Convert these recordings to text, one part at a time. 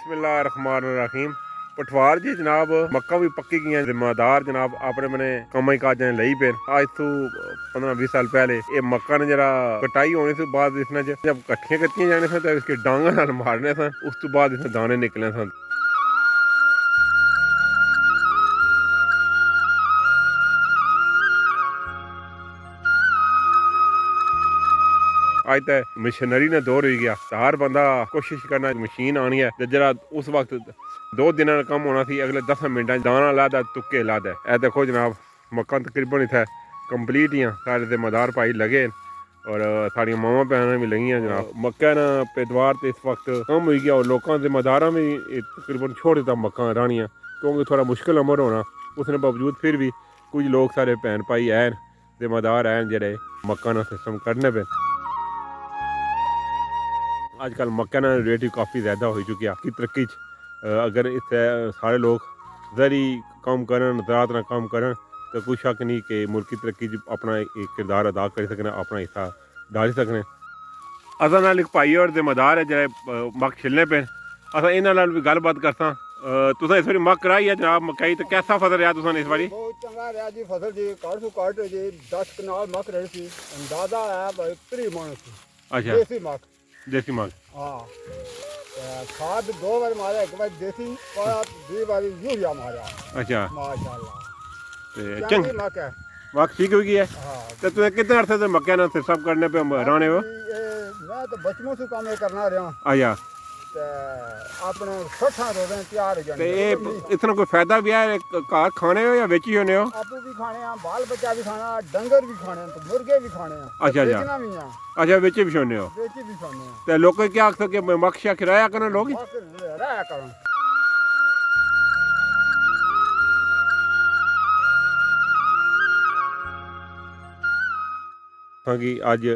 बिस्मिल्लाहिर्रहमानिर्रहीम। पठवार जी जनाब मक्का भी पक्की गई जिम्मेदार जनाब अपने मैंने कमाई काज लई पे आज तो 15-20 साल पहले ये मक्का ने जरा कटाई होने से बाद इसने जब कट्ठियां कत्तियां जाने सन तो इसके डांगा नाल मारने सन उस तो बाद इसमें दाने निकले सन। आज तो मशीनरी ने दौर हो गया तो हर बंदा कोशिश करना मशीन आनी है जरा उस वक्त 2 दिन का कम होना सी अगले 10 मिनटा दाना लादा तुक्के लादा है। देखो जनाब मक्का तकरीबन इतना कंप्लीट ही सारे जिम्मेदार भाई लगे और साड़ियाँ मावा भैन भी लगी जनाब। मक्का ना पैदावार तो इस वक्त कम हो गया और लोगों जिम्मेदारा भी तकरीबन छोड़ दिता मक्का रानियाँ क्योंकि थोड़ा मुश्किल अमर होना उसने बावजूद फिर भी कुछ लोग सारे भैन भाई हैं जिम्मेदार हैं जेडे मक्का ना सिस्टम करने पे। आजकल मक्का ना रेट भी काफ़ी ज़्यादा हो चुकी है की तरक्की अगर इस सारे लोग जरी काम करन ज़रात ना काम करन तो कोई शक नहीं कि मुल्क की तरक्की अपना एक किरदार अदा कर सकने अपना हिस्सा डाल सकने। असा नाल एक भाई और जिम्मेदार है जेह्ड़े मक्क छिलने पे असा इन्हां नाल भी गलबात करसां। तुसें इस बारी मक्क कराई है जनाब मकई तो कैसा फसल रहा तुसें इस बारी? बहुत चंगा रहा जी फसल जी काट जी 10 कनाल मक्क रही थी अंदाजा है भाई 30 मन सी। अच्छा देसी मक्क हाँ खाद 2 बार मारा एक बार देसी और 2 बार यूरिया मारा। अच्छा माशाल्लाह चंगी मक्क है मक्क ठीक हो गई है। हाँ तो तुम कितने अरसे से मक्के ना सब करने पे रहने हो? मैं तो बचपन से काम करना रहा। अच्छा अपने 60 रोज़ तैयार हो जाने इतना कोई फायदा भी है घर खाने हो या बेची होने हो? आपू भी खाने हैं बाल बच्चा भी खाना डंगर भी खाने तो मुर्गे भी खाने हैं। अच्छा बेचना भी है। अच्छा बेचे भी होने हो बेची भी खाने हैं तो लोग क्या आख सके मक्क शक रहा करना लोग रहा करें। हाँ कि अज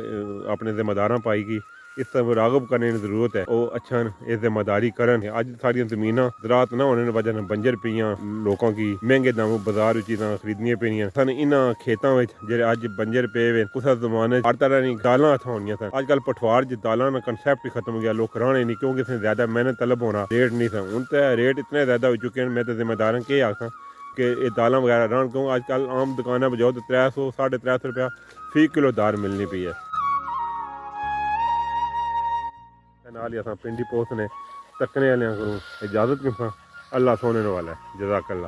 अपने जिम्मेदार पाई कि इस तरह रागब करने की जरूरत है वो अच्छा ये जिम्मेदारी करन। अज सारिया जमीन ज़रात ना होने वजह ने बंजर पियाँ लोगों की महंगे दामों बाजार चीज़ा खरीदनिया पेनियां सन। इन्होंने खेतों में जेह्ड़े अज बंजर पे वे उस जमाने हर तरह की दालां इत्थें होनियां सन। अजकल पठवार च दालां का कंसैप्ट ही खत्म हो गया लोग राहने नहीं क्योंकि इसमें ज़्यादा मेहनत तलब होना रेट नहीं था। हूँ तो रेट इतने ज़्यादा हो चुके हैं मैं तो जिम्मेदार के आखा कि ये दालां वगैरह राहन क्यों अजकल आम दुकाना पर जाओ तो 300-350 रुपया फी किलो दाल मिलनी पई है। नाल ही असां पिंडी पोस्ट ने तकने वाले को इजाज़त क्यों अल्लाह सोने वाला है जज़ाकल्लाह।